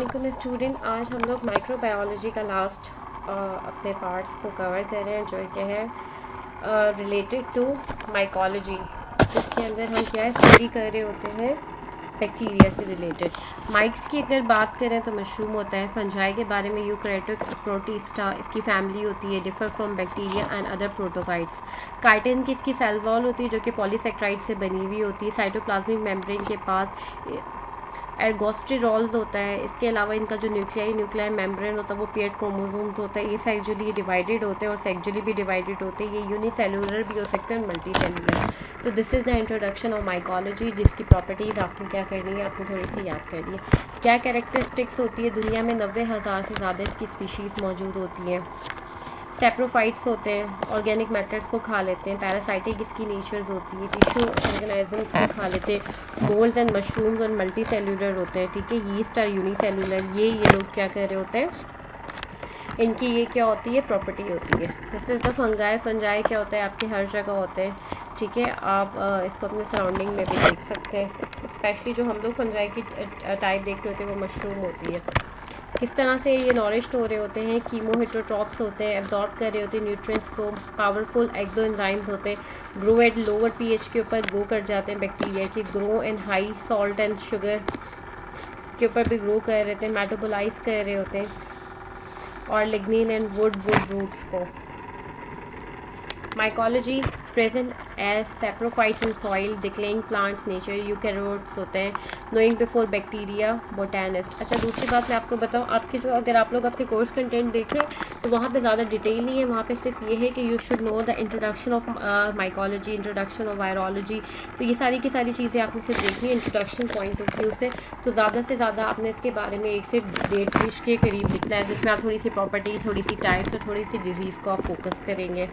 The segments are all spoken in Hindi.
Welcome student. आज हम लोग माइक्रोबायोलॉजी का लास्ट अपने पार्ट्स को कवर कर रहे हैं जो कि है रिलेटेड टू माइकोलॉजी, जिसके अंदर हम क्या स्टडी कर रहे होते हैं बैक्टीरिया से रिलेटेड। माइक्स की अगर बात करें तो मशरूम होता है। फंजाई के बारे में यूकैरियोटिक प्रोटिस्टा इसकी फैमिली होती है, differ from bacteria and other prokaryotes. Chitin की इसकी सेल वॉल होती है जो कि पॉलीसेक्राइड से बनी हुई होती है। साइटोप्लाज्मिक मेम्ब्रेन के पास एर्गोस्टेरॉल्स होता है। इसके अलावा इनका जो न्यूक्लियर मेम्ब्रेन होता है वो पेयर्ड क्रोमोसोम्स होता है। ये सेक्जुअली डिवाइडेड होते हैं और सेक्जुअली भी डिवाइडेड होते हैं। ये यूनिसेलुलर भी हो सकते हैं और मल्टी सेलुलर। तो this is the introduction of mycology, जिसकी प्रॉपर्टीज़ आपको क्या करनी है, आपने थोड़ी सी याद करनी है। क्या कैरेक्टरिस्टिक्स होती है, दुनिया में 90,000 से ज़्यादा इसकी स्पीशीज़ मौजूद होती हैं। सेप्रोफाइट्स होते हैं, ऑर्गेनिक मैटर्स को खा लेते हैं। पैरासाइटिक इसकी नेचर्स होती है, टिश्यू ऑर्गेनिजम्स को खा लेते हैं। मोल्ड्स एंड मशरूम्स और मल्टी सेलुलर होते हैं, ठीक है। यीस्ट और यूनिसेलुलर, ये लोग क्या कर रहे होते हैं, इनकी ये क्या होती है, प्रॉपर्टी होती है। This is the fungi. Fungi क्या होता है, आपके हर जगह होते हैं, ठीक है। आप इसको अपने सराउंडिंग में भी देख सकते हैं। स्पेशली जो हम लोग फंजाई की टाइप देख रहे होते हैं वो मशरूम होती है। किस तरह से ये नॉरिश्ड हो रहे होते हैं, कीमो हेटरोट्रॉप्स होते हैं, एब्जॉर्ब कर रहे होते हैं न्यूट्रिएंट्स को। पावरफुल एक्सोएंजाइम्स होते हैं, ग्रो एट लोअर पीएच के ऊपर ग्रो कर जाते हैं बैक्टीरिया की। Grow in high salt and sugar के ऊपर भी ग्रो कर रहे थे, मेटाबोलाइज कर रहे होते हैं। और लिग्निन एंड वुड रूट्स को। Mycology present as saprophytes in soil, decaying plants, nature, eukaryotes होते हैं। Knowing before bacteria, botanist. अच्छा, दूसरी बात मैं आपको बताऊं, आपके जो अगर आप लोग अपने कोर्स कंटेंट देखें तो वहाँ पे ज़्यादा डिटेल नहीं है। वहाँ पे सिर्फ ये है कि you should know the introduction of mycology, introduction of virology. तो ये सारी की सारी चीज़ें आपने सिर्फ देखनी है इंट्रोडक्शन पॉइंट ऑफ व्यू से। तो ज़्यादा से ज़्यादा आपने इसके बारे में 1 से 1.5 पेज के करीब लिखना है, जिसमें आप थोड़ी सी प्रॉपर्टी, थोड़ी सी टाइप्स और थोड़ी सी डिजीज़ को आप फोकस करेंगे।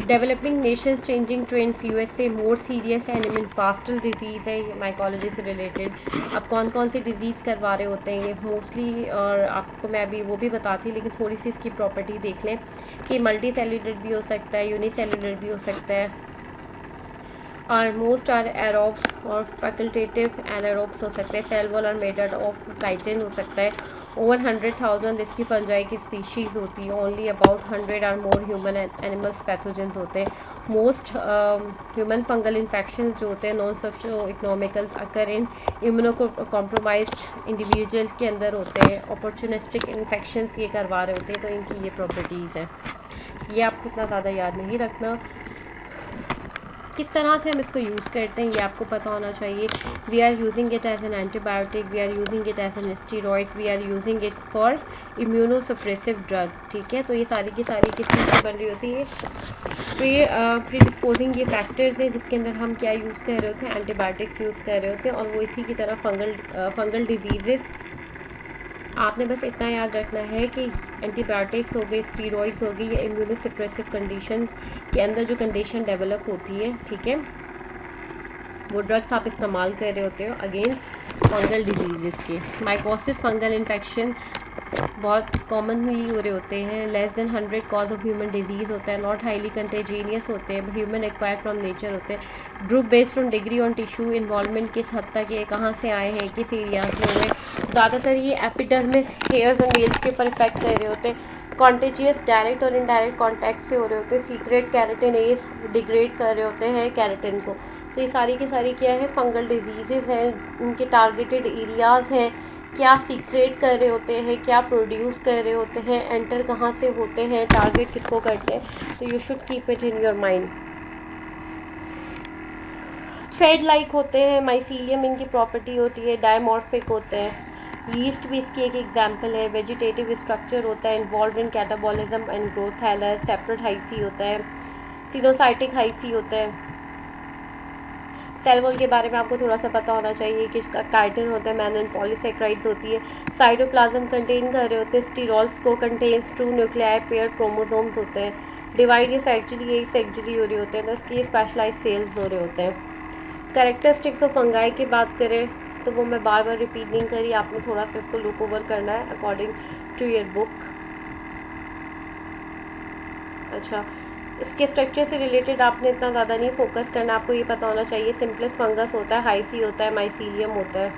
Developing Nations, changing trends, USA more serious and even faster disease है ये माइकोलॉजी से रिलेटेड। अब कौन कौन सी डिजीज़ करवा रहे होते हैं ये मोस्टली, और आपको मैं अभी वो भी बताती हूँ, लेकिन थोड़ी सी इसकी प्रॉपर्टी देख लें कि मल्टी सेलुलर भी हो सकता है, यूनिसेलुलर भी हो सकता है। और मोस्ट आर एरोब्स और फैकल्टेटिव एनारोब्स हो सकते हैं। सेल वॉल और मेड ऑफ काइटिन हो सकता है। ओवर 100,000 इसकी फंजाई की स्पीशीज़ होती है। Only about 100 or more human and animals pathogens होते हैं। मोस्ट ह्यूमन फंगल इन्फेक्शंस जो होते हैं non socio economicals occur in immunocompromised individual के अंदर होते हैं। अपॉर्चुनिस्टिक इन्फेक्शंस ये करवा रहे होते हैं, तो इनकी ये प्रॉपर्टीज़ हैं। ये आपको इतना ज़्यादा याद नहीं रखना। किस तरह से हम इसको यूज़ करते हैं ये आपको पता होना चाहिए। We are using it as an antibiotic, we are using it as an steroids, we are using it for immunosuppressive drug, ठीक है। तो ये सारी की सारी किस चीज़ से बन रही होती है, प्रीडिस्पोजिंग ये फैक्टर्स हैं जिसके अंदर हम क्या यूज़ कर रहे होते हैं, एंटीबायोटिक्स यूज़ कर रहे होते हैं। और वो इसी की तरह फंगल डिजीज़। आपने बस इतना याद रखना है कि एंटीबायोटिक्स हो गए, स्टीरॉइड्स हो गई, या इम्यूनोसप्रेसिव कंडीशंस के अंदर जो कंडीशन डेवलप होती है, ठीक है, वो ड्रग्स आप इस्तेमाल कर रहे होते हो अगेंस्ट फंगल डिजीज़ के। माइकोसिस फंगल इन्फेक्शन बहुत कॉमनली हो रहे होते हैं। Less than 100 cause of human disease होता है। नॉट हाईली कंटेजीनियस होते हैं, ह्यूमन एक्वायर फ्रॉम नेचर होते हैं। Group based from degree on tissue involvement, किस हद तक ये कहाँ से आए हैं, किस एरियाज में हुए। ज़्यादातर ये एपिडर्मिस, हेयर्स और नेल्स के ऊपर इफेक्ट कर रहे होते हैं। कॉन्टेजियस डायरेक्ट और इनडायरेक्ट कॉन्टैक्ट से हो रहे होते हैं। सीक्रेट कैरेटिनेज डिग्रेड कर रहे होते हैं कैरेटिन को। तो ये सारी की सारी क्या है, फंगल डिजीज़ हैं। उनके टारगेटेड एरियाज़ हैं, क्या सीक्रेट कर रहे होते हैं, क्या प्रोड्यूस कर रहे होते हैं, एंटर कहाँ से होते हैं, टारगेट किसको करते हैं। तो you should keep it in your mind. Thread like होते हैं। माइसीलियम इनकी प्रॉपर्टी होती है। डायमॉर्फिक होते हैं। यीस्ट भी इसकी एक एग्जांपल है। वेजिटेटिव स्ट्रक्चर होता है, involve in catabolism and growth है। सेपरेट हाइफी होता है। सिनोसाइटिक हाइफी होता है। सेल वॉल के बारे में आपको थोड़ा सा पता होना चाहिए कि काइटिन होता है, मैनन पॉलीसेक्राइड्स होती है। साइटोप्लाज्म कंटेन कर रहे होते हैं। स्टीरॉल्स को contains true nuclei paired chromosomes होते हैं। डिवाइड ये सेक्चुअली हो रहे होते हैं, तो इसकी स्पेशलाइज सेल्स हो रहे होते हैं। कैरेक्टरिस्टिक्स ऑफ फंगाई की बात करें तो वो मैं बार बार रिपीट नहीं करी, आपने थोड़ा सा इसको लुक ओवर करना है अकॉर्डिंग टू योर बुक। अच्छा, इसके स्ट्रक्चर से रिलेटेड आपने इतना ज़्यादा नहीं फोकस करना, आपको ये पता होना चाहिए सिंपलेस्ट फंगस होता है, हाइफी होता है, माइसीलियम होता है।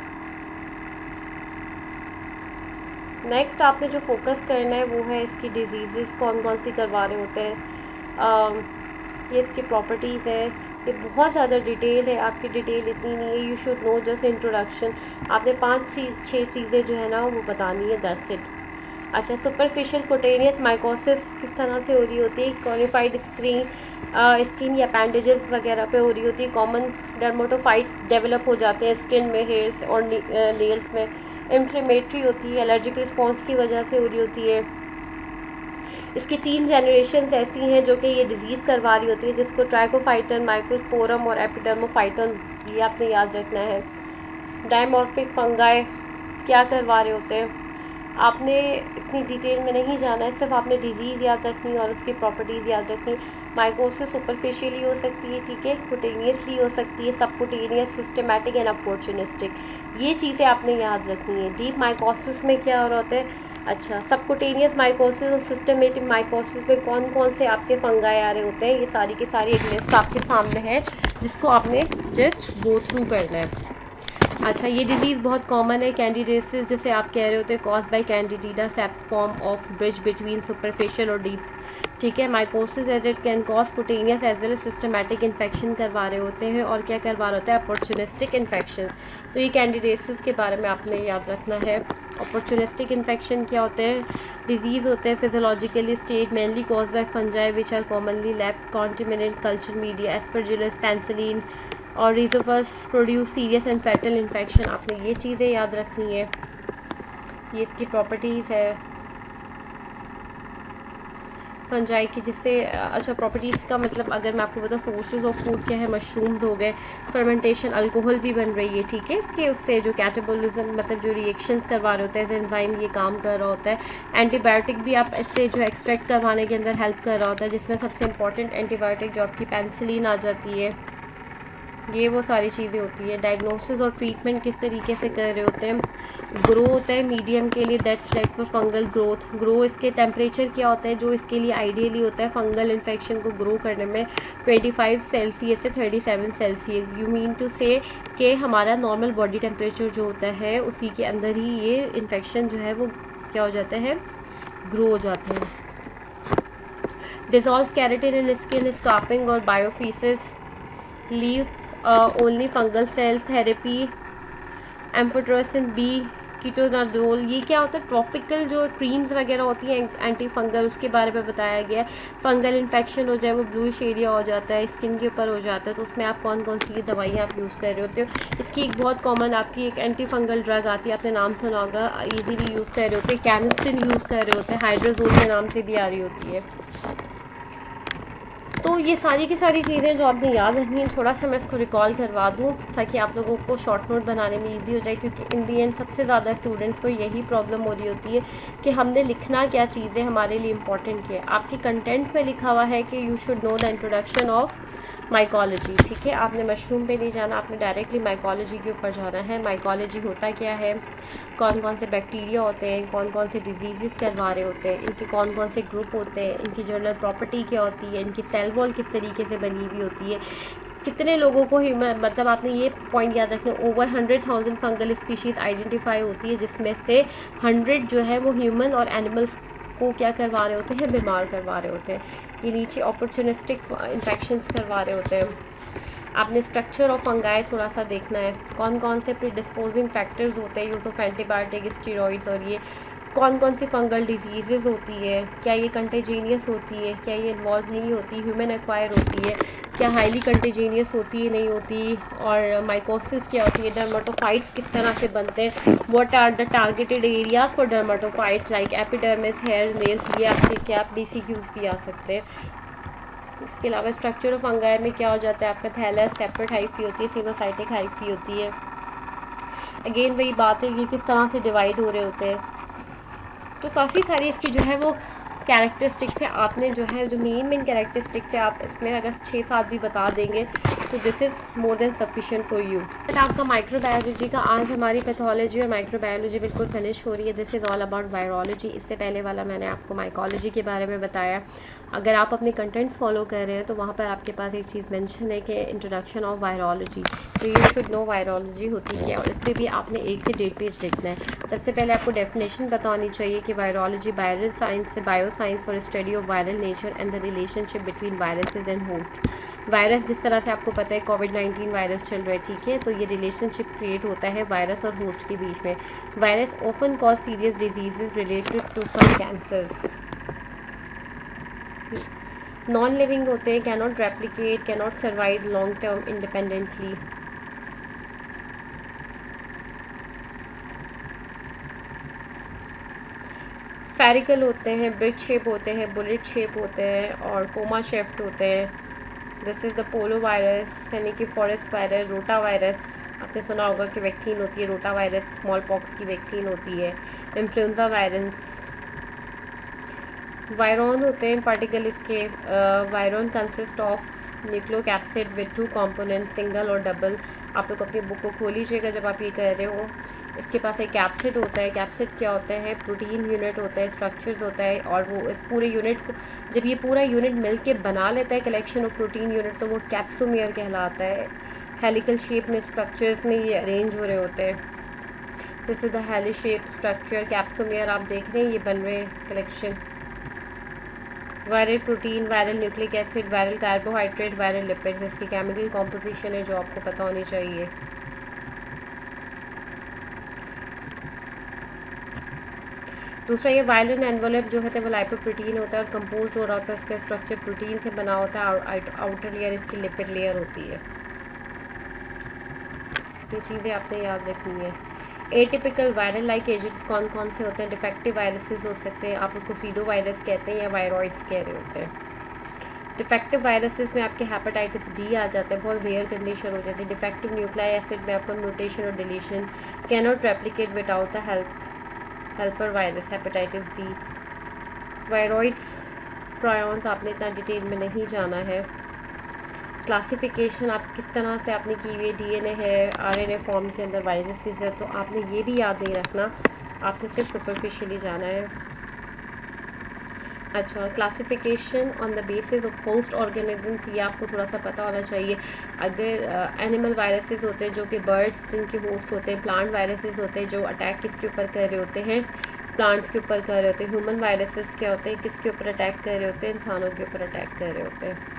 नेक्स्ट आपने जो फोकस करना है वो है इसकी डिजीज़ कौन कौन सी करवा रहे होते हैं, ये इसकी प्रॉपर्टीज़ है। ये बहुत ज़्यादा डिटेल है, आपकी डिटेल इतनी नहीं है, you should know just introduction. आपने 5-6 चीज़ें जो है ना वो बतानी है, दैट्स इट। अच्छा, सुपरफिशियल कुटेनियस माइकोसिस किस तरह से हो रही होती है, कॉनिफाइड स्किन या अपेंडेजेस वगैरह पे हो रही होती है। कॉमन डर्मेटोफाइट्स डेवलप हो जाते हैं स्किन में, हेयर्स और नेल्स में। इन्फ्लेमेटरी होती है, एलर्जिक रिस्पॉन्स की वजह से हो रही होती है। इसकी 3 जनरेशन्स ऐसी हैं जो कि ये डिज़ीज़ करवा रही होती है, जिसको ट्राइकोफाइटन, माइक्रोस्पोरम और एपिडर्मोफाइटन, ये आपने याद रखना है। डायमॉर्फिक फंगाई क्या करवा रहे होते हैं, आपने इतनी डिटेल में नहीं जाना है, सिर्फ आपने डिज़ीज़ याद रखनी और उसकी प्रॉपर्टीज़ याद रखनी। माइकोसिस सुपरफिशियली हो सकती है, ठीक है, कुटेनियसली हो सकती है, सबकुटेनियस, सिस्टमैटिक एंड अपॉर्चुनिस्टिक, ये चीज़ें आपने याद रखनी है। डीप माइकोसिस में क्या हो रहा होता है, अच्छा, सबकुटेनियस माइकोसिस और सिस्टमेटिक माइकोसिस में कौन कौन से आपके फंगाई आ रहे होते हैं, ये सारी की सारी एक लिस्ट आपके सामने है, जिसको आपने जस्ट गो थ्रू करना है। अच्छा, ये डिज़ीज़ बहुत कॉमन है, कैंडिडेसिस जिसे आप कह रहे होते हैं, cause by candida sept form of bridge between superficial और डीप, ठीक है। Mycosis as it can cause cutaneous as well as systematic infection करवा रहे होते हैं, और क्या करवा रहे होता है, अपॉर्चुनिस्टिक इन्फेक्शन। तो ये कैंडिडेसिस के बारे में आपने याद रखना है। अपॉर्चुनिस्टिक इन्फेक्शन क्या होते हैं, डिजीज़ होते हैं physiologically state mainly cause by fungi which are commonly lab contaminant culture media Aspergillus penicillin और Rhizopus produce serious and fatal infection. आपने ये चीज़ें याद रखनी है। ये इसकी प्रॉपर्टीज़ है फंजाई की, जिससे अच्छा, प्रॉपर्टीज़ का मतलब अगर मैं आपको बताऊँ, सोर्सेज ऑफ फूड क्या है, मशरूम्स हो गए, फर्मेंटेशन, अल्कोहल भी बन रही है, ठीक है, इसके उससे जो कैटाबोलिज्म मतलब जो रिएक्शंस करवा रहे होते हैं, एंजाइम ये काम कर रहा होता है। एंटीबायोटिक भी आप इससे जो एक्सट्रैक्ट करवाने के अंदर हेल्प कर रहा होता है, जिसमें सबसे इंपॉर्टेंट एंटीबायोटिक जो आपकी पेंसिलिन आ जाती है, ये वो सारी चीज़ें होती है। डायग्नोसिस और ट्रीटमेंट किस तरीके से कर रहे होते हैं, ग्रो होता है मीडियम के लिए, that's like for fungal growth. Grow इसके टेम्परेचर क्या होता है जो इसके लिए आइडियली होता है फंगल इन्फेक्शन को ग्रो करने में, 25 सेल्सियस से 37 सेल्सियस। यू मीन टू से कि हमारा नॉर्मल बॉडी टेम्परेचर जो होता है उसी के अंदर ही ये इन्फेक्शन जो है वो क्या हो जाता है, ग्रो हो जाते हैं। Dissolve keratin in skin scraping और बायोफिसिस leave only fungal cell therapy, amphotericin B, कीटोनाडोल, ये क्या होता है, ट्रॉपिकल जो क्रीम्स वगैरह होती हैं एंटी फंगल, उसके बारे में बताया गया है। फंगल इन्फेक्शन हो जाए, वो ब्लूइश एरिया हो जाता है, स्किन के ऊपर हो जाता है, तो उसमें आप कौन कौन सी दवाइयाँ आप यूज़ कर रहे होते हो। इसकी एक बहुत कॉमन आपकी एक एंटी फंगल ड्रग आती है, आपने नाम सुना होगा, ईजीली यूज़ कर रहे होते हैं, कैनिस्टिन यूज़ कर रहे होते हैं, हाइड्रोजोल के नाम से भी आ रही होती है। तो ये सारी की सारी चीज़ें जो आपने याद रखनी है, थोड़ा सा मैं इसको रिकॉल करवा दूँ ताकि आप लोगों को शॉर्ट नोट बनाने में इजी हो जाए, क्योंकि इन दी एंड सबसे ज़्यादा स्टूडेंट्स को यही प्रॉब्लम हो रही होती है कि हमने लिखना क्या चीज़ें हमारे लिए इंपॉर्टेंट क्या है। आपके कंटेंट में लिखा हुआ है कि you should know the introduction of mycology, ठीक है, आपने मशरूम पे नहीं जाना, आपने डायरेक्टली माइकोलॉजी के ऊपर जाना है। माइकोलॉजी होता क्या है, कौन कौन से बैक्टीरिया होते हैं, कौन कौन से डिजीज़ करवा रहे होते हैं, इनके कौन कौन से ग्रुप होते हैं, इनकी जनरल प्रॉपर्टी क्या होती है, इनकी सेल वॉल किस तरीके से बनी हुई होती है, कितने लोगों को मतलब आपने ये पॉइंट याद रखना, ओवर 100,000 फंगल स्पीशीज़ आइडेंटिफाई होती है, जिसमें से 100 जो है वो ह्यूमन और एनिमल्स को क्या करवा रहे होते हैं, बीमार करवा रहे होते हैं। ये नीचे अपॉर्चुनिस्टिक इन्फेक्शंस करवा रहे होते हैं। आपने स्ट्रक्चर ऑफ फंगाई थोड़ा सा देखना है, कौन कौन से प्रीडिस्पोजिंग फैक्टर्स होते हैं, यूज़ ऑफ एंटीबायोटिक, स्टीरॉइड्स, और ये कौन कौन सी फंगल डिजीज़ होती है, क्या ये कंटेजीनियस होती है, क्या ये इन्वॉल्व नहीं होती, ह्यूमन एक्वायर होती है, क्या हाईली कंटेजीनियस होती है, नहीं होती, और माइकोसिस क्या होती है, डर्मेटोफाइट्स किस तरह से बनते हैं, what are the targeted areas for dermatophytes like epidermis, hair, nails, ये आपके क्या आप DCQs भी आ सकते हैं। इसके अलावा स्ट्रक्चर ऑफ फंगाई में क्या हो जाता है, आपका थैलस सेपरेट हाइफी होती है, सिनोसाइटिक हाइफी होती है। अगेन वही बात है, ये किस तरह से डिवाइड हो रहे होते हैं। तो काफ़ी सारी इसकी जो है वो कैरेक्टरिस्टिक्स है, आपने जो है जो मेन कैरेक्टरिस्टिक्स है आप इसमें अगर 6-7 भी बता देंगे तो this is more than sufficient for you. आपका माइक्रोबायोलॉजी का आज हमारी पैथोलॉजी और माइक्रोबायोलॉजी बिल्कुल फिनिश हो रही है। This is all about virology. इससे पहले वाला मैंने आपको माइकोलॉजी के बारे में बताया। अगर आप अपने कंटेंट्स फॉलो कर रहे हैं तो वहाँ पर आपके पास एक चीज़ मेंशन है कि इंट्रोडक्शन ऑफ वायरोलॉजी। तो यू शुड नो वायरोलॉजी होती क्या है, और इस पर भी आपने 1 से 1.5 पेज लिखना है। सबसे पहले आपको डेफिनेशन बतानी चाहिए कि वायरोलॉजी वायरल साइंस से bio science for study of viral nature and the relationship between viruses and host. Virus जिस तरह से आपको पता है कोविड-19 वायरस चल रहा है, ठीक है, तो ये रिलेशनशिप क्रिएट होता है वायरस और होस्ट के बीच में। Virus often cause serious diseases related to some cancers. Non living होते हैं, cannot replicate, cannot survive long term independently. Spherical होते हैं, ब्रिज शेप होते हैं, बुलेट शेप होते हैं और कोमा शेप्ड होते हैं। This is the poliovirus, Semliki forest virus, rotavirus. आपने सुना होगा कि वैक्सीन होती है रोटा वायरस, स्मॉल पॉक्स की वैक्सीन होती है। Influenza virus. वायरॉन होते हैं पार्टिकल इसके। Virion consist of nucleocapsid with 2 component, single और डबल। आप लोग अपनी बुक को खोल लीजिएगा जब आप ये कर रहे हो। इसके पास एक कैप्सिड होता है। कैप्सिड क्या होता है? प्रोटीन यूनिट होता है, स्ट्रक्चर्स होता है, और वो इस पूरे यूनिट को, जब ये पूरा यूनिट मिल के बना लेता है कलेक्शन ऑफ प्रोटीन यूनिट, तो वो कैप्सोमियर कहलाता है। हेलिकल शेप में स्ट्रक्चर्स में ये अरेंज हो रहे होते हैं। This is the heli shape structure capsomere. आप देख रहे हैं ये बन रहे collection. Viral protein, viral nucleic acid, viral carbohydrate, viral lipids, इसकी केमिकल कॉम्पोजिशन है जो आपको पता होनी चाहिए। दूसरा ये वायरल एनवलप जो है वो लाइपोप्रोटीन होता है और कंपोज हो रहा होता है। इसका स्ट्रक्चर प्रोटीन से बना होता है और आउटर लेयर इसकी लिपिड लेयर होती है। ये चीज़ें आपने याद रखनी है। एटिपिकल वायरल लाइक एजेंट्स कौन कौन से होते हैं? डिफेक्टिव वायरसेस हो सकते हैं, आप उसको सीडो वायरस कहते हैं या वायरॉइड्स कह रहे होते हैं। डिफेक्टिव वायरसेस में आपके हेपेटाइटिस डी आ जाता है, बहुत रेयर कंडीशन हो जाती है। डिफेक्टिव न्यूक्लिक एसिड में आपका म्यूटेशन और deletion, cannot replicate without the helper virus, hepatitis B. Viroids prions आपने इतना डिटेल में नहीं जाना है। क्लासिफिकेशन आप किस तरह से आपने की हुई, डीएनए है, आरएनए फॉर्म के अंदर वायरसेस है, तो आपने ये भी याद नहीं रखना, आपने सिर्फ सुपरफिशियली जाना है। अच्छा, classification on the basis of host organisms, ये आपको थोड़ा सा पता होना चाहिए। अगर एनिमल वायरसेस होते हैं जो कि बर्ड्स जिनके होस्ट होते हैं, प्लांट वायरसेस होते हैं जो अटैक किसके ऊपर कर रहे होते हैं? प्लांट्स के ऊपर कर रहे होते हैं। ह्यूमन वायरसेस क्या होते हैं? किसके ऊपर अटैक कर रहे होते हैं? इंसानों के ऊपर अटैक कर रहे होते हैं।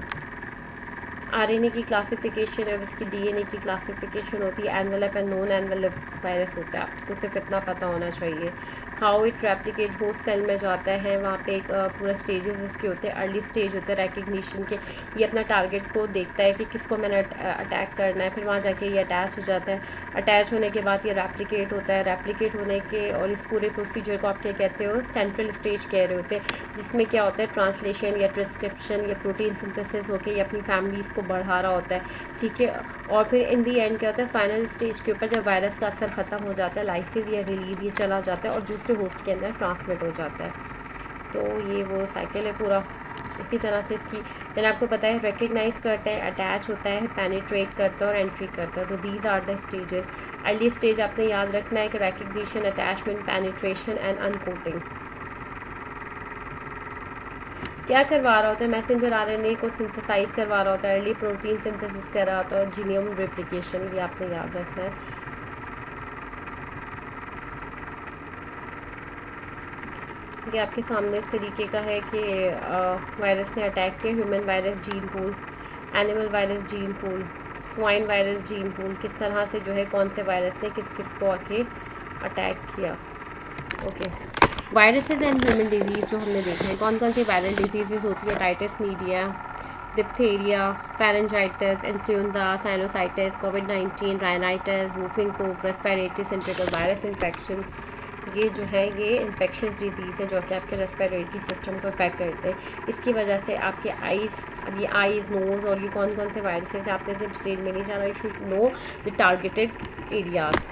आरएनए की क्लासिफिकेशन और उसकी डीएनए की क्लासिफिकेशन होती है। Envelope and non envelope virus होता है, आपको सिर्फ इतना पता होना चाहिए। How it replicate, host cell में जाता है, वहाँ पे एक पूरा स्टेजेस इसके होते हैं। अर्ली स्टेज होता है रिकग्निशन के, ये अपना टारगेट को देखता है कि किसको मैंने अटैक करना है, फिर वहाँ जाके ये अटैच हो जाता है। अटैच होने के बाद ये रेप्लिकेट होता है। रेप्लिकेट होने के और इस पूरे प्रोसीजर को आप क्या कहते हो? सेंट्रल स्टेज कह रहे होते हैं, जिसमें क्या होता है ट्रांसलेशन या ट्रांसक्रिप्शन या प्रोटीन सिंथेसिस होकर ये अपनी फैमिलीज़ को बढ़ा रहा होता है, ठीक है। और फिर इन दी एंड क्या होता है? फाइनल स्टेज के ऊपर जब वायरस का असर ख़त्म हो जाता है, लाइसिस या रिलीज ये चला जाता है और दूसरे होस्ट के अंदर ट्रांसमिट हो जाता है। तो ये वो साइकिल है पूरा। इसी तरह से इसकी मैंने आपको पता है रिकग्नाइज करता है, अटैच होता है, पेनिट्रेट करता है और एंट्री करता है। तो these are the stages. Early stage आपने याद रखना है कि recognition, attachment, penetration and uncoating. क्या करवा रहा होता है? मैसेंजर आरएनए को सिंथेसाइज करवा रहा होता है, अर्ली प्रोटीन सिंथेसिस कर रहा होता है, जीनोम रेप्लिकेशन, ये आपने याद रखना है। ये आपके सामने इस तरीके का है कि वायरस ने अटैक किया। Human virus gene pool, animal virus gene pool, swine virus gene pool, किस तरह से जो है कौन से वायरस ने किस किस को आके अटैक किया। Okay, viruses and human disease जो हमने देखे हैं, कौन कौन सी वायरल डिजीज़ होती है? Otitis media, diphtheria, pharyngitis, influenza, sinusitis, कोविड-19, rhinitis, whooping cough, respiratory syndrome, virus infection, ये जो है ये इन्फेक्शियस डिजीज़ है जो कि आपके रेस्पिरेटरी सिस्टम को अफेक्ट करते हैं। इसकी वजह से आपके आइज़, अब ये आइज़, नोज़ और ये कौन कौन से वायरसेस आपने इतने डिटेल में नहीं जाना। You should know the targeted areas,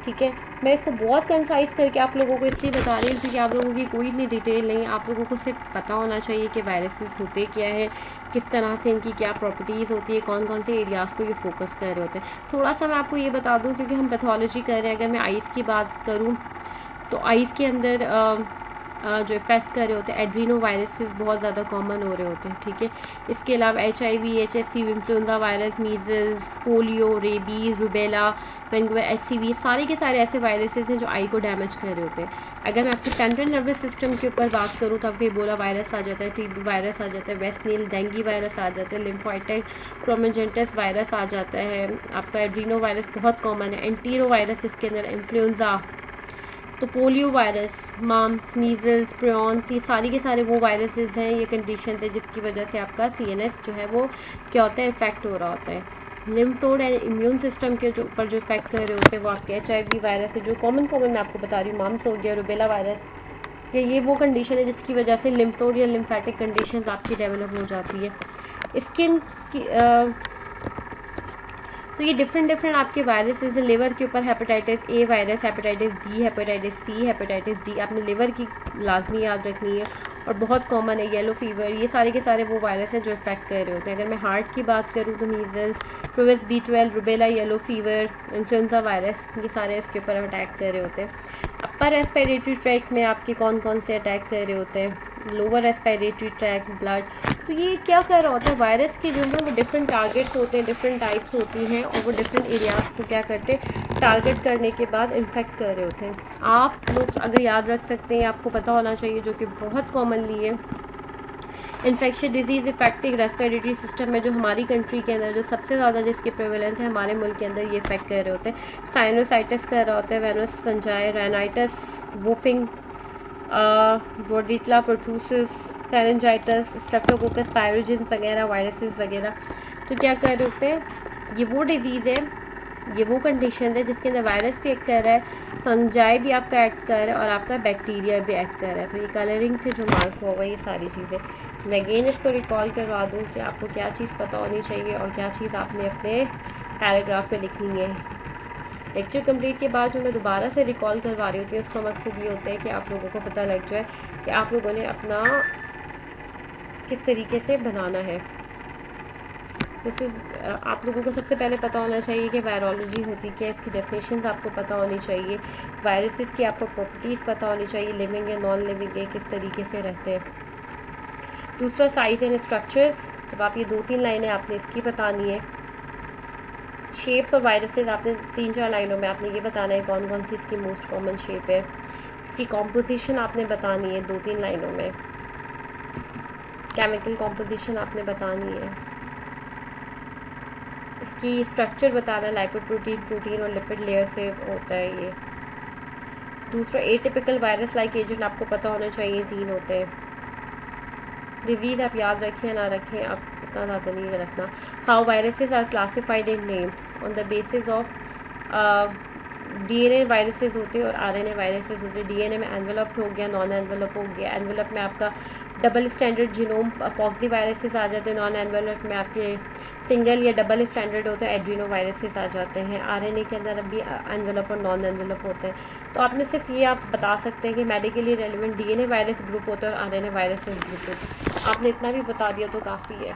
ठीक है। मैं इसको बहुत कंसाइज करके आप लोगों को इसलिए बता रही हूँ क्योंकि आप लोगों की कोई इतनी डिटेल नहीं, आप लोगों को सिर्फ पता होना चाहिए कि वायरसेस होते क्या है, किस तरह से इनकी क्या प्रॉपर्टीज़ होती है, कौन कौन से एरियाज़ को ये फोकस कर रहे होते हैं। थोड़ा सा मैं आपको ये बता दूँ क्योंकि हम पैथोलॉजी कर रहे हैं, अगर मैं आइज़ की बात करूँ तो आइज़ के अंदर जो इफ़ेक्ट कर रहे होते हैं। एड्रीनो वायरसेस बहुत ज़्यादा कॉमन हो रहे होते हैं, ठीक है। इसके अलावा HIV, HSC, influenza virus, measles, polio, rabies, rubella, dengue, HCV, सारे के सारे ऐसे वायरसेस हैं जो आई को डैमेज कर रहे होते हैं। अगर मैं आपके सेंट्रल नर्वस सिस्टम के ऊपर बात करूँ तो आपको इबोला वायरस आ जाता है, TB वायरस आ जाता है, वेस्ट नील डेंगी वायरस आ जाता है, लिम्फोइटिक प्रोमेजेंटस वायरस आ जाता है, आपका एड्रीनो वायरस बहुत कॉमन है, एंटीरो वायरस इसके अंदर, इन्फ्लुएंजा, तो polio virus, mumps, measles, prions, ये सारी के सारे वो वायरसेस हैं, ये कंडीशन है जिसकी वजह से आपका CNS जो है वो क्या होता है, इफ़ेक्ट हो रहा होता है। Lymph node and immune system के जो ऊपर जो इफेक्ट कर रहे होते हैं वो आपके HIV वायरस है, जो कॉमन मैं आपको बता रही हूँ, मम्स हो गया, रूबेला वायरस, ये वो कंडीशन है जिसकी वजह से लिम्फ नोड या लिम्फेटिक कंडीशंस आपकी डेवलप हो जाती है। स्किन की तो ये डिफरेंट आपके वायरसेस हैं। लिवर के ऊपर hepatitis A virus, hepatitis B, hepatitis C, hepatitis D, आपने लिवर की लाजमी याद रखनी है, और बहुत कॉमन है येलो फीवर, ये सारे के सारे वो वायरस हैं जो इफेक्ट कर रहे होते हैं। अगर मैं हार्ट की बात करूँ तो measles, prowess B12, rubella, yellow fever, influenza virus, ये सारे इसके ऊपर अटैक कर रहे होते हैं। अपर रेस्पिरेटरी ट्रैक में आपके कौन कौन से अटैक कर रहे होते हैं, लोअर रेस्पिरेटरी ट्रैक, ब्लड, तो ये क्या कर रहा होता है, वायरस के जो है वो डिफरेंट टारगेट्स होते हैं, डिफरेंट टाइप्स होती हैं, और वो डिफरेंट एरियाज़ को क्या करते हैं, टारगेट करने के बाद इन्फेक्ट कर रहे होते हैं। आप लोग अगर याद रख सकते हैं, आपको पता होना चाहिए, जो कि बहुत कॉमनली है, infection disease affecting respiratory system में जो हमारी कंट्री के अंदर जो सबसे ज़्यादा जिसके प्रेवलेंस है हमारे मुल्क के अंदर, ये इफेक्ट कर रहे होते हैं। साइनोसाइटिस कर रहा होता है, venous fungi, rhinitis, whooping, Bordetella pertussis, pharyngitis, Streptococcus pyogenes वगैरह, वायरसेस वगैरह, तो क्या कर रहे होते हैं, ये वो डिजीज़ है, ये वो कंडीशन है जिसके अंदर वायरस भी एक्ट कर रहा है, फंजाई भी आपका एक्ट कर रहा है, और आपका बैक्टीरिया भी एक्ट कर रहा है। तो ये कलरिंग से जो मार्क हुआ ये सारी चीज़ें, मैं अगेन इसको रिकॉल करवा दूँ कि आपको क्या चीज़ पता होनी चाहिए और क्या चीज़ आपने अपने पैराग्राफ में लिखनी है। लेक्चर कंप्लीट के बाद जो मैं दोबारा से रिकॉल करवा रही होती हूँ, उसका मकसद ये होता है कि आप लोगों को पता लग जाए कि आप लोगों ने अपना किस तरीके से बनाना है। आप लोगों को सबसे पहले पता होना चाहिए कि वायरोलॉजी होती क्या है, इसकी डेफिनेशंस आपको पता होनी चाहिए, वायरसेस की आपको प्रॉपर्टीज़ पता होनी चाहिए, लिविंग है, नॉन लिविंग है, किस तरीके से रहते हैं। दूसरा, साइज़ एंड स्ट्रक्चर्स, जब आप ये 2-3 लाइनें आपने इसकी बतानी है। शेप्स और वायरसेस आपने 3-4 लाइनों में आपने ये बताना है कौन कौन सी इसकी मोस्ट कॉमन शेप है। इसकी कॉम्पोजिशन आपने बतानी है 2-3 लाइनों में, केमिकल कॉम्पोजिशन आपने बतानी है, इसकी स्ट्रक्चर बताना, लाइपोप्रोटीन, प्रोटीन और लिपिड लेयर से होता है ये। दूसरा, एटिपिकल वायरस लाइक एजेंट आपको पता होना चाहिए, 3 होते हैं। डिजीज़ आप याद रखें ना रखें, आप इतना ज़्यादा नहीं रखना। How viruses are classified in name on the basis of DNA viruses होते हैं और RNA वायरसेस होते हैं। DNA में एनवेलप हो गया, नॉन एनवेलप हो गया। एनवेलप में आपका डबल स्टैंडर्ड जीनोम पॉक्सी वायरसेस आ जाते हैं, नॉन एनवेलप में आपके सिंगल या डबल स्टैंडर्ड होते हैं, एड्रीनो वायरसेस आ जाते हैं। RNA के अंदर अभी एनवेलप और नॉन एनवेलप होते हैं। तो आपने सिर्फ ये आप बता सकते हैं कि medically relevant DNA virus group होता है और RNA वायरसेस ग्रुप होते हैं। आपने इतना भी बता दिया तो काफ़ी है।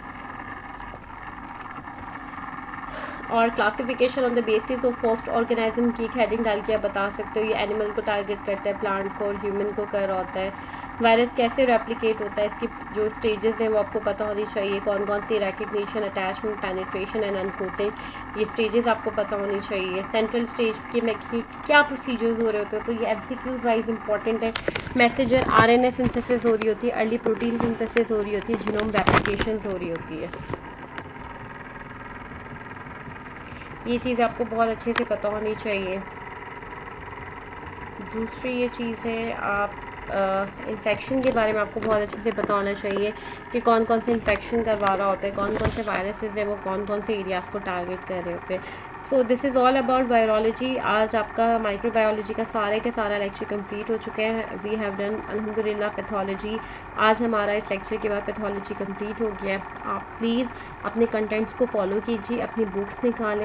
और classification on the basis of host organism की एक हेडिंग डाल के आप बता सकते हो, ये एनिमल को टारगेट करता है, प्लांट को और ह्यूमन को कर रहा होता है। वायरस कैसे रेप्लिकेट होता है, इसकी जो स्टेजेस हैं वो आपको पता होनी चाहिए, कौन कौन सी, recognition, attachment, penetration and uncoating, ये स्टेजेस आपको पता होनी चाहिए। सेंट्रल स्टेज के में क्या प्रोसीजर्स हो रहे होते हैं, तो ये MCQ वाइज इंपॉर्टेंट है। मैसेजर RNA सिंथेसिस हो रही होती है, अर्ली प्रोटीन सिंथेसिस हो रही होती है, जीनोम रेप्लिकेशन हो रही होती है। ये चीज़ आपको बहुत अच्छे से पता होनी चाहिए। दूसरी ये चीज़ है, आप इन्फेक्शन के बारे में आपको बहुत अच्छे से पता होना चाहिए कि कौन कौन से इन्फेक्शन करवा रहा होता है, कौन कौन से वायरसेस हैं वो कौन कौन से एरियाज़ को टारगेट कर रहे होते हैं। So this is all about virology. आज आपका माइक्रोबायोलॉजी का सारे के सारा लेक्चर कंप्लीट हो चुके हैं। वी हैव डन अल्हम्दुलिल्लाह पैथोलॉजी। आज हमारा इस लेक्चर के बाद पैथोलॉजी कंप्लीट हो गया है। आप प्लीज़ अपने कंटेंट्स को फॉलो कीजिए, अपनी बुक्स निकालें।